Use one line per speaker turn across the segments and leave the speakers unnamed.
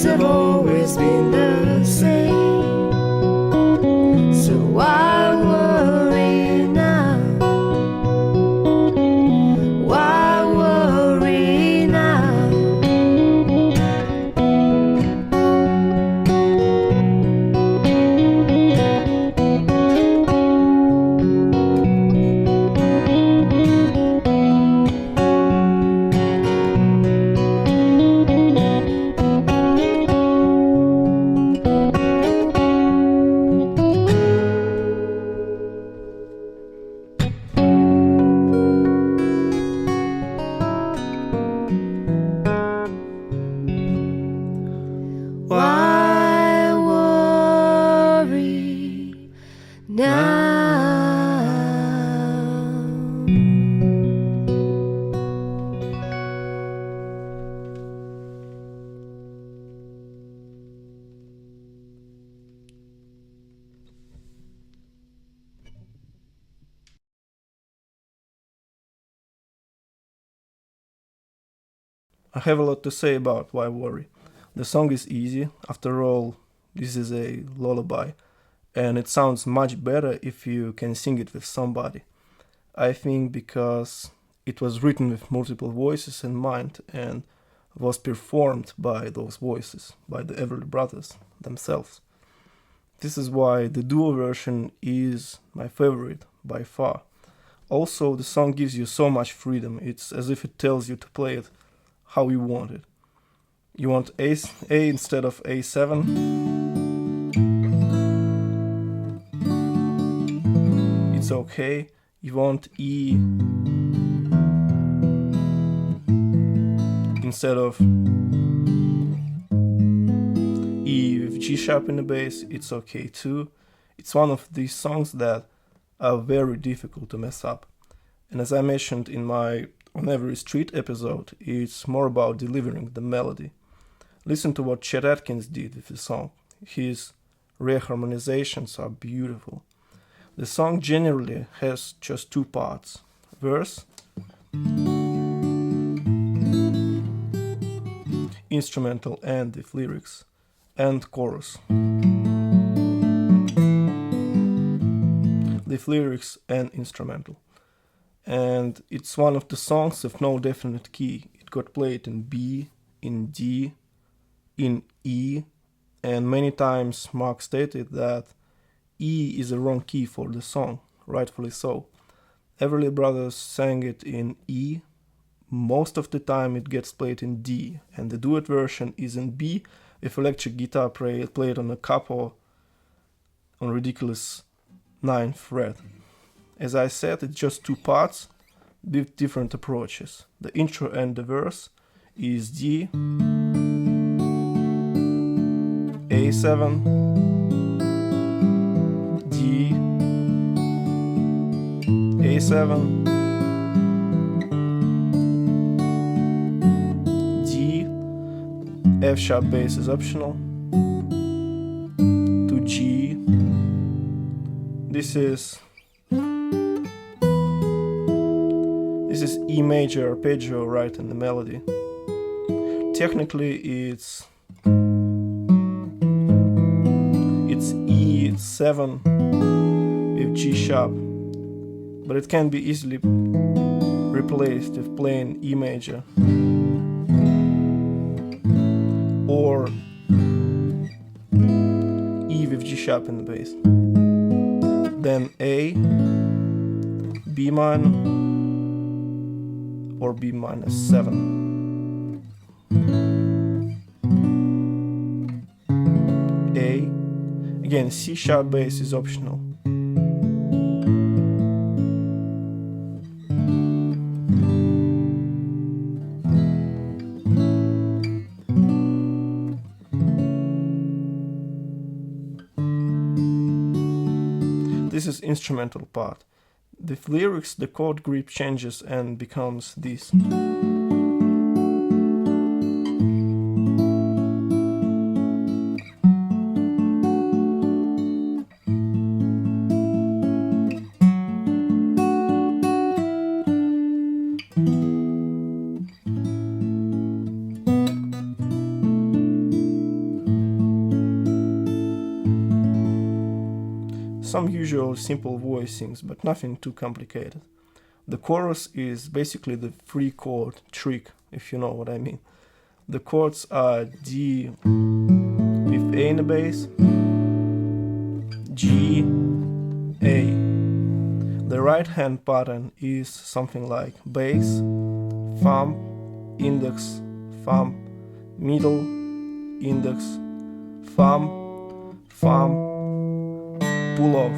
things have always been the same. So why worry now? Why worry now? Why worry now?
I have a lot to say about Why Worry. The song is easy, after all, this is a lullaby, and it sounds much better if you can sing it with somebody. I think because it was written with multiple voices in mind and was performed by those voices, by the Everly Brothers themselves. This is why the duo version is my favorite by far. Also, the song gives you so much freedom, it's as if it tells you to play it how you want it. You want A instead of A7. It's okay. You want E instead of E with G sharp in the bass. It's okay too. It's one of these songs that are very difficult to mess up. And as I mentioned in my On Every Street episode, it's more about delivering the melody. Listen to what Chet Atkins did with the song. His reharmonizations are beautiful. The song generally has just two parts: verse, instrumental and with lyrics, and chorus. With lyrics and instrumental. And it's one of the songs with no definite key. It got played in B, in D, in E, and many times Mark stated that E is a wrong key for the song, rightfully so. Everly Brothers sang it in E, most of the time it gets played in D, and the duet version is in B with electric guitar played on a capo on ridiculous 9th fret. As I said, it's just two parts with different approaches. The intro and the verse is D, A7, D, A7, D, F sharp bass is optional, to G. This is E major arpeggio right in the melody. Technically it's E7 with G sharp, but it can be easily replaced with plain E major or E with G sharp in the bass. Then A, B minor, or B minus 7. A. Again, C sharp bass is optional. This is instrumental part. With lyrics, the chord grip changes and becomes this. some usual simple voicings, but nothing too complicated. The chorus is basically the 3-chord trick, if you know what I mean. The chords are D with A in the bass, G, A. The right hand pattern is something like bass, thumb, index, thumb, middle, index, thumb, thumb, pull off.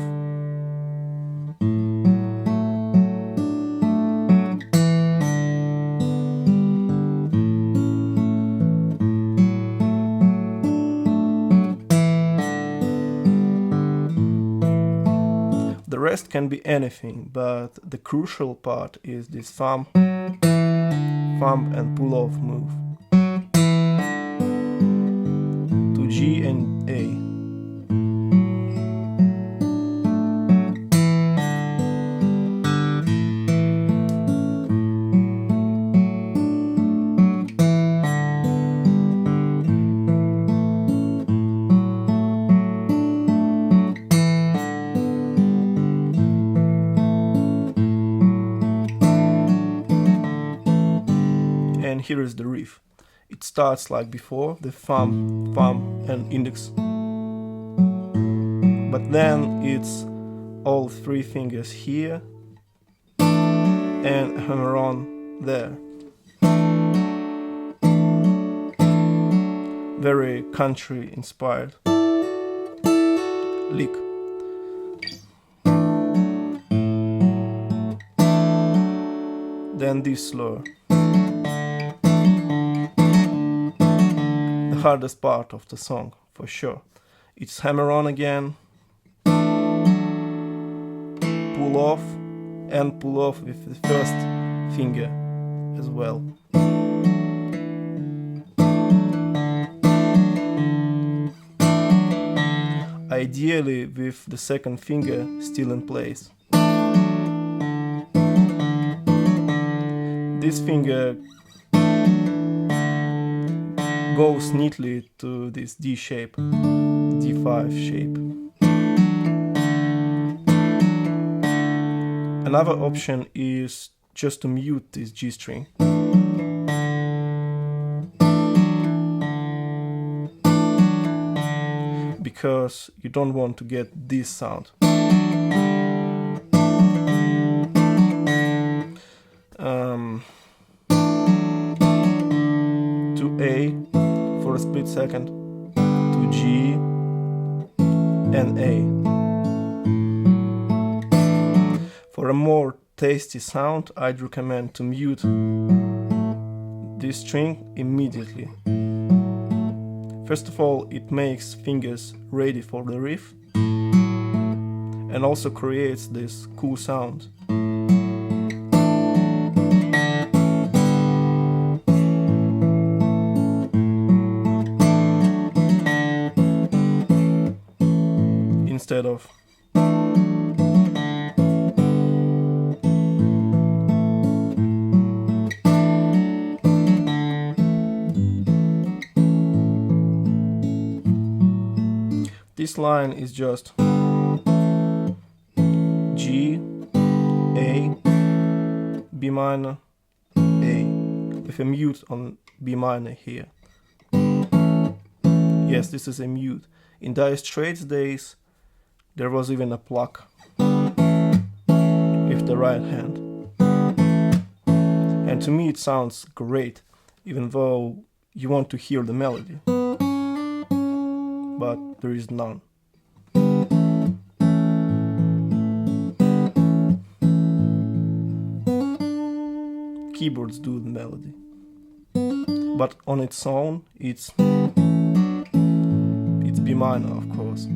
The rest can be anything, but the crucial part is this thumb, thumb and pull off move to G and A. And here is the riff. It starts like before, the thumb, thumb and index. But then it's all 3 fingers here and hammer on there. Very country inspired lick. Then this slur. The hardest part of the song, for sure. It's hammer on again, pull off, and pull off with the first finger as well. Ideally with the second finger still in place. This finger goes neatly to this D shape, D5 shape. Another option is just to mute this G string. Because you don't want to get this sound. To A for a split second, to G and A. For a more tasty sound, I'd recommend to mute this string immediately. First of all, it makes fingers ready for the riff and also creates this cool sound. Instead of this line is just G, A, B minor, A, with a mute on B minor here. Yes, this is a mute. In Dire Straits days, there was even a pluck with the right hand. And to me it sounds great, even though you want to hear the melody. But there is none. Keyboards do the melody. But on its own, it's B minor, of course.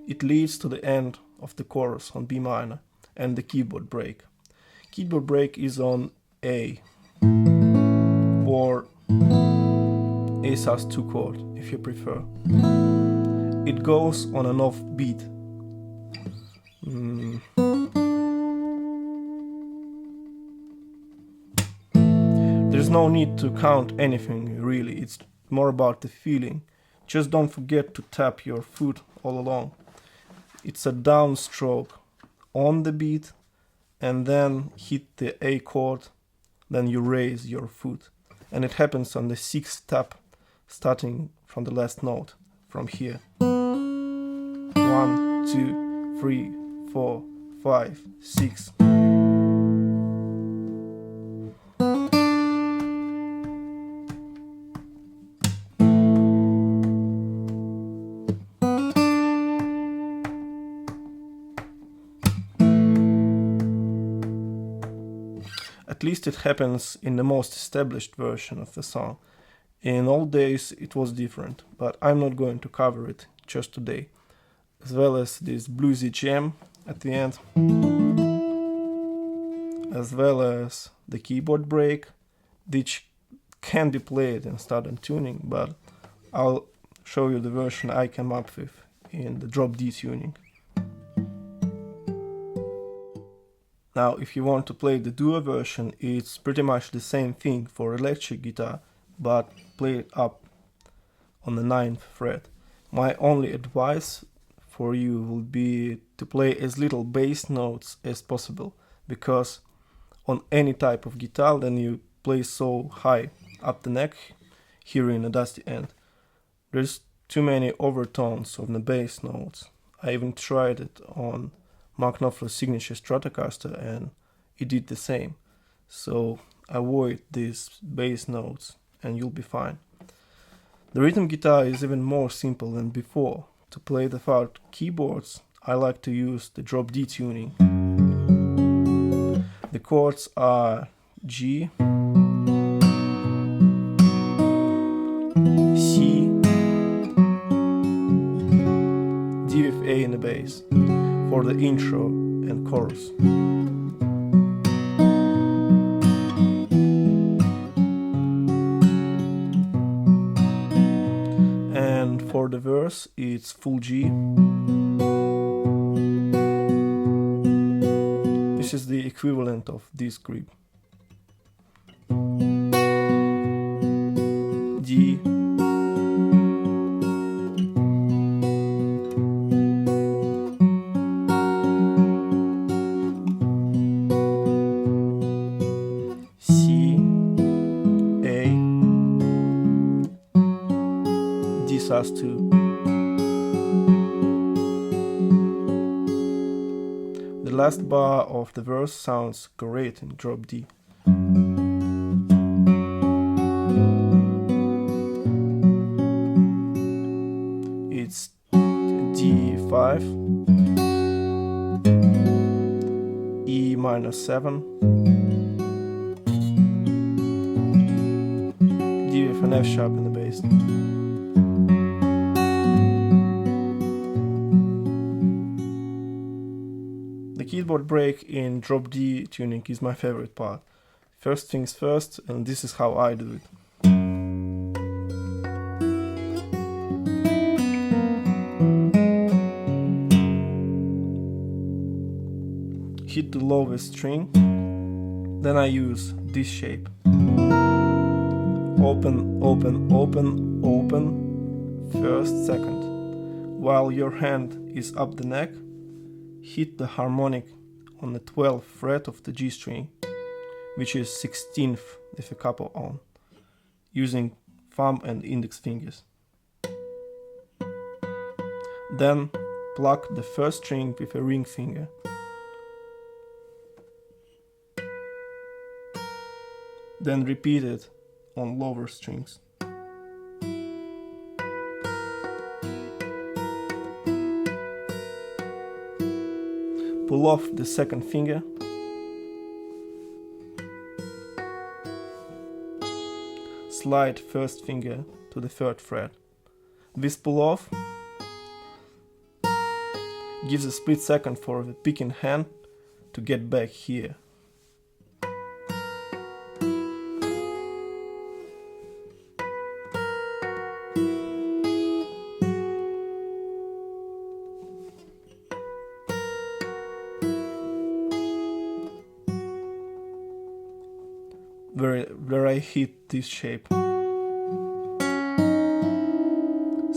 It leads to the end of the chorus on B minor and the keyboard break. keyboard break is on A or A sus2 chord if you prefer. It goes on an off beat. There's no need to count anything really, it's more about the feeling. Just don't forget to tap your foot all along. It's a downstroke on the beat and then hit the A chord, then you raise your foot. And it happens on the 6th tap, starting from the last note, from here. 1, 2, 3, 4, 5, 6. At least it happens in the most established version of the song. In old days it was different, but I'm not going to cover it just today. As well as this bluesy jam at the end, as well as the keyboard break, which can be played in standard tuning, but I'll show you the version I came up with in the drop D tuning. Now, if you want to play the duo version, it's pretty much the same thing for electric guitar, but play it up on the 9th fret. My only advice for you would be to play as little bass notes as possible, because on any type of guitar then you play so high up the neck, here in a dusty end. There's too many overtones on the bass notes. I even tried it on my Knopfler Signature Stratocaster and it did the same. So avoid these bass notes and you'll be fine. The rhythm guitar is even more simple than before. To play without keyboards, I like to use the drop D tuning. The chords are G, C, D with A in the bass for the intro and chorus. And for the verse it's full G. This is the equivalent of this grip. D, C, A, D sus2. The last bar of the verse sounds great in drop D. It's D5, E minor 7, D with an F sharp in the bass. The keyboard break in drop D tuning is my favorite part. First things first, and this is how I do it. Hit the lowest string, then I use this shape. Open, open, open, open, first, second. While your hand is up the neck, hit the harmonic on the 12th fret of the G string, which is 16th with a couple on, using thumb and index fingers. Then pluck the first string with a ring finger. Then repeat it on lower strings. Pull off the second finger. Slide first finger to the 3rd fret. This pull off gives a split second for the picking hand to get back here. where I hit this shape.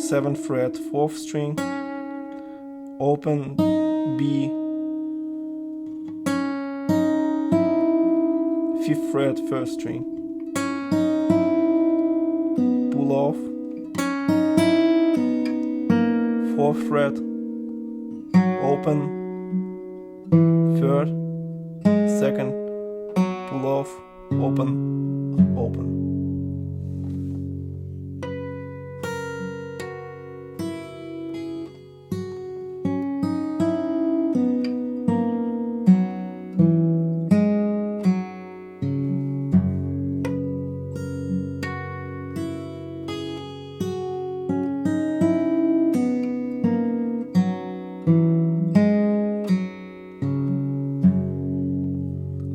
7th fret 4th string, open B, 5th fret 1st string, pull off, 4th fret, open, 3rd, 2nd, pull off, open, open.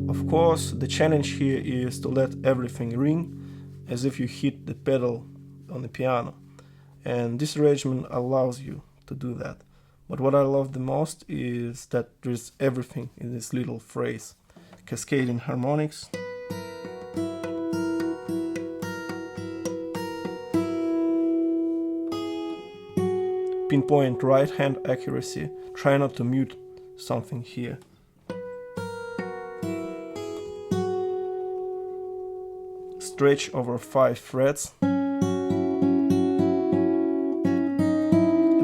Of course, the challenge here is to let everything ring as if you hit the pedal on the piano, and this arrangement allows you to do that. But what I love the most is that there's everything in this little phrase: cascading harmonics, pinpoint right hand accuracy, try not to mute something here, stretch over 5 frets, a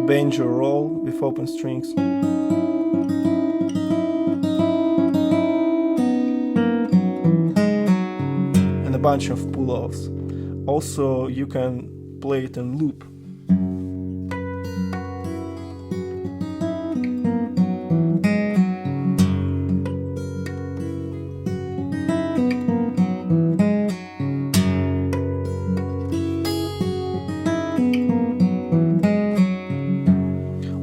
banjo roll with open strings, and a bunch of pull-offs. Also, you can play it in loop.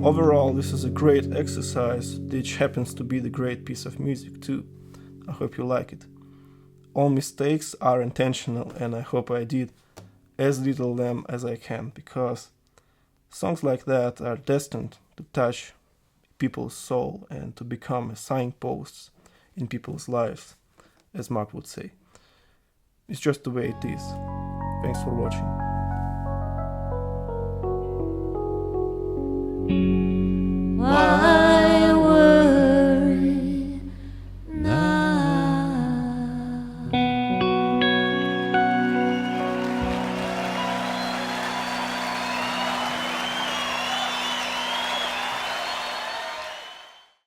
Overall, this is a great exercise, which happens to be the great piece of music too. I hope you like it. All mistakes are intentional, and I hope I did as little them as I can, because songs like that are destined to touch people's soul and to become signposts in people's lives, as Mark would say. It's just the way it is. Thanks for watching.